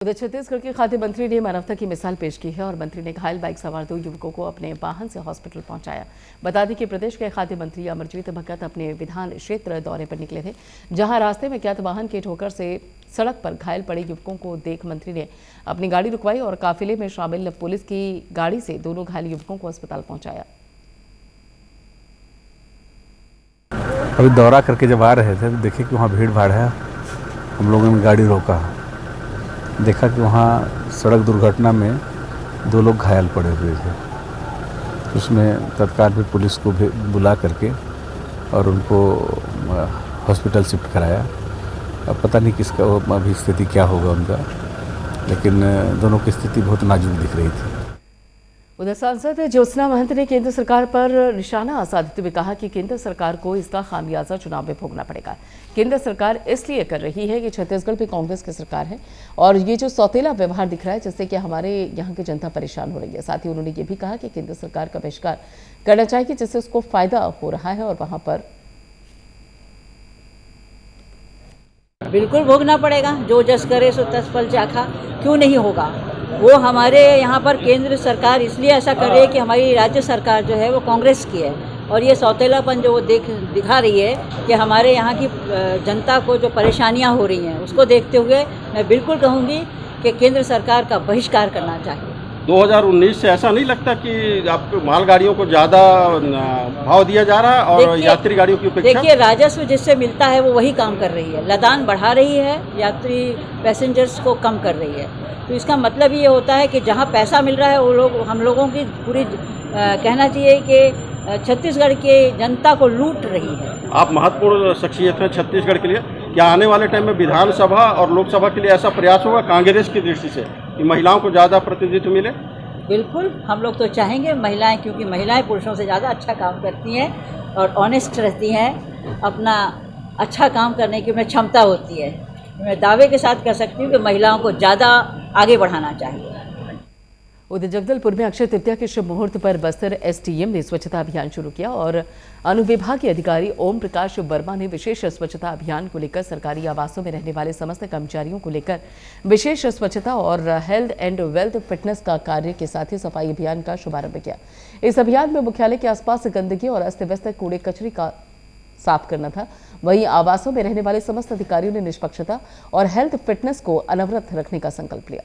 उधर छत्तीसगढ़ के खाद्य मंत्री ने मानवता की मिसाल पेश की है और मंत्री ने घायल बाइक सवार 2 युवकों को अपने वाहन से हॉस्पिटल पहुंचाया। बता दें कि प्रदेश के खाद्य मंत्री अमरजीत भगत अपने विधान क्षेत्र दौरे पर निकले थे, जहां रास्ते में अज्ञात वाहन की ठोकर से सड़क पर घायल पड़े युवकों को देख मंत्री ने अपनी गाड़ी रुकवाई और काफिले में शामिल पुलिस की गाड़ी से दोनों घायल युवकों को अस्पताल पहुंचाया। अभी दौरा करके जब आ रहे थे तो देखे कि वहाँ भीड़ भाड़ है। हम लोगों ने गाड़ी रोका, देखा कि वहाँ सड़क दुर्घटना में 2 लोग घायल पड़े हुए थे। उसमें तत्काल भी पुलिस को बुला करके और उनको हॉस्पिटल शिफ्ट कराया। अब पता नहीं किसका अभी स्थिति क्या होगा उनका, लेकिन दोनों की स्थिति बहुत नाजुक दिख रही थी। उधर सांसद ज्योत्सना महंत ने केंद्र सरकार पर निशाना साधते हुए कहा कि केंद्र सरकार को इसका खामियाजा चुनाव में भोगना पड़ेगा। केंद्र सरकार इसलिए कर रही है कि छत्तीसगढ़ में कांग्रेस की सरकार है और ये जो सौतेला व्यवहार दिख रहा है जिससे कि हमारे यहाँ की जनता परेशान हो रही है। साथ ही उन्होंने ये भी कहा कि केंद्र सरकार का बहिष्कार करना चाहिए जिससे उसको फायदा हो रहा है और वहां पर बिल्कुल भोगना पड़ेगा। जो जस करे सो तस फल चाखा, क्यों नहीं होगा। वो हमारे यहाँ पर केंद्र सरकार इसलिए ऐसा कर रही है कि हमारी राज्य सरकार जो है वो कांग्रेस की है और ये सौतेलापन जो वो दिखा रही है कि हमारे यहाँ की जनता को जो परेशानियाँ हो रही हैं उसको देखते हुए मैं बिल्कुल कहूँगी कि केंद्र सरकार का बहिष्कार करना चाहिए। 2019 से ऐसा नहीं लगता कि आपको मालगाड़ियों को ज़्यादा भाव दिया जा रहा है और यात्री गाड़ियों की अपेक्षा? देखिए, राजस्व जिससे मिलता है वो वही काम कर रही है, लदान बढ़ा रही है, यात्री पैसेंजर्स को कम कर रही है। तो इसका मतलब ये होता है कि जहाँ पैसा मिल रहा है वो लोग हम लोगों की पूरी कहना चाहिए कि छत्तीसगढ़ की जनता को लूट रही है। आप महत्वपूर्ण शख्सियत हैं छत्तीसगढ़ के लिए, क्या आने वाले टाइम में विधानसभा और लोकसभा के लिए ऐसा प्रयास होगा कांग्रेस की दृष्टि से कि महिलाओं को ज़्यादा प्रतिनिधित्व मिले? बिल्कुल, हम लोग तो चाहेंगे महिलाएं, क्योंकि महिलाएं पुरुषों से ज़्यादा अच्छा काम करती हैं और ऑनेस्ट रहती हैं, अपना अच्छा काम करने की उनमें क्षमता होती है। मैं दावे के साथ कह सकती हूँ कि महिलाओं को ज़्यादा आगे बढ़ाना चाहिए। उधर जगदलपुर में अक्षय तृतीया के शुभ मुहूर्त पर बस्तर एसडीएम ने स्वच्छता अभियान शुरू किया और अनुविभागीय अधिकारी ओम प्रकाश वर्मा ने विशेष स्वच्छता अभियान को लेकर सरकारी आवासों में रहने वाले समस्त कर्मचारियों को लेकर विशेष स्वच्छता और हेल्थ एंड वेल्थ फिटनेस का कार्य के साथ ही सफाई अभियान का शुभारंभ किया। इस अभियान में मुख्यालय के आसपास गंदगी और अस्त व्यस्त कूड़े कचरे का साफ करना था। वहीं आवासों में रहने वाले समस्त अधिकारियों ने निष्पक्षता और हेल्थ फिटनेस को अनवरत रखने का संकल्प लिया।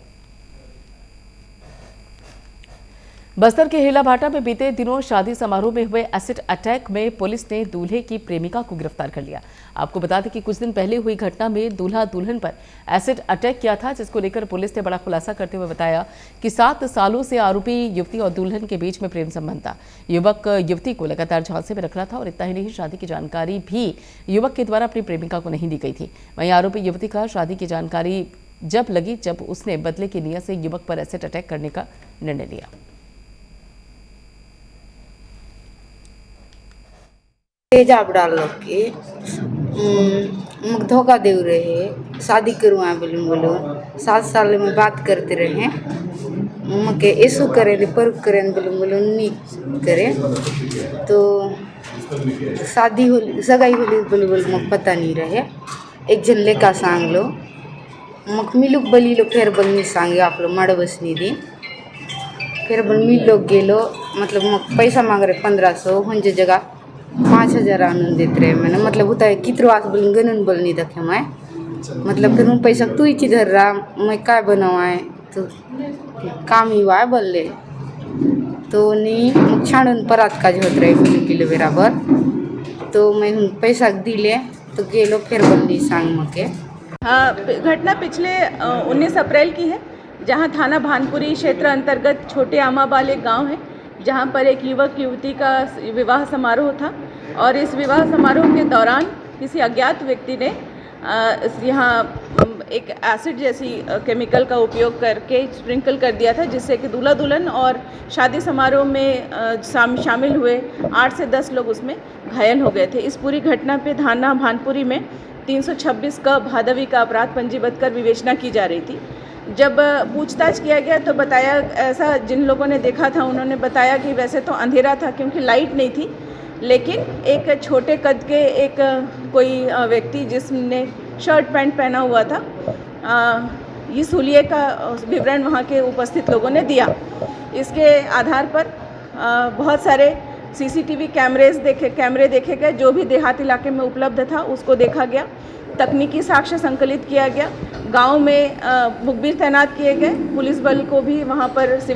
बस्तर के हेलाभाटा में बीते दिनों शादी समारोह में हुए एसिड अटैक में पुलिस ने दूल्हे की प्रेमिका को गिरफ्तार कर लिया। आपको बता दें कि कुछ दिन पहले हुई घटना में दूल्हा दुल्हन पर एसिड अटैक किया था, जिसको लेकर पुलिस ने बड़ा खुलासा करते हुए बताया कि 7 सालों से आरोपी युवती और दुल्हन के बीच में प्रेम संबंध था। युवक युवती को लगातार झांसे में रख रहा था और इतना ही नहीं, शादी की जानकारी भी युवक के द्वारा अपनी प्रेमिका को नहीं दी गई थी। वहीं आरोपी युवती का शादी की जानकारी जब लगी जब उसने बदले की नीयत से युवक पर एसिड अटैक करने का निर्णय लिया। तेजाब डाल के धोखा दे रहे, शादी करवा बोलो 7 साल में बात करते रहे, मके ऐसो करे पर करें बोलो नहीं करे तो शादी हो सगाई होली बोलो मक पता नहीं रहे। एक जन लेका सांग लो मक मिलुक बली लो फिर बल नहीं सांगे आप लोग माड़ बस नहीं दी फिर बल मिल लोग गेलो, मतलब मक पैसा मांग रहे 1500 होंजे जगह 5000 आनंद देते रहे। मैंने मतलब होता है कितरवास बोल गनन बोल नहीं देखे मैं, मतलब फिर मैं पैसा तू ही धर रहा मैं क्या बनवाए तो काम ही हुआ बोल ले तो नहीं छाड़न परात का होत रहे मिल किलो बराबर तो मैं पैसा दिले तो गेलो फिर बल्ली सांग मके। हाँ, घटना पिछले 19 अप्रैल की है, जहाँ थाना भानपुरी क्षेत्र अंतर्गत छोटे आमाबाल एक गाँव है, जहाँ पर एक युवक युवती का विवाह समारोह था और इस विवाह समारोह के दौरान किसी अज्ञात व्यक्ति ने यहाँ एक एसिड जैसी केमिकल का उपयोग करके स्प्रिंकल कर दिया था, जिससे कि दूल्हा दुल्हन और शादी समारोह में शामिल हुए 8 से 10 लोग उसमें घायल हो गए थे। इस पूरी घटना पे थाना भानपुरी में 326 का भादवी का अपराध पंजीबद्ध कर विवेचना की जा रही थी। जब पूछताछ किया गया तो बताया, ऐसा जिन लोगों ने देखा था उन्होंने बताया कि वैसे तो अंधेरा था क्योंकि लाइट नहीं थी, लेकिन एक छोटे कद के एक कोई व्यक्ति जिसने शर्ट पैंट पहना हुआ था, इस हुलिये का विवरण वहाँ के उपस्थित लोगों ने दिया। इसके आधार पर बहुत सारे सीसीटीवी कैमरे देखे गए, जो भी देहात इलाके में उपलब्ध था उसको देखा गया, तकनीकी साक्ष्य संकलित किया गया, गांव में मुखबिर तैनात किए गए, पुलिस बल को भी वहाँ पर सिविल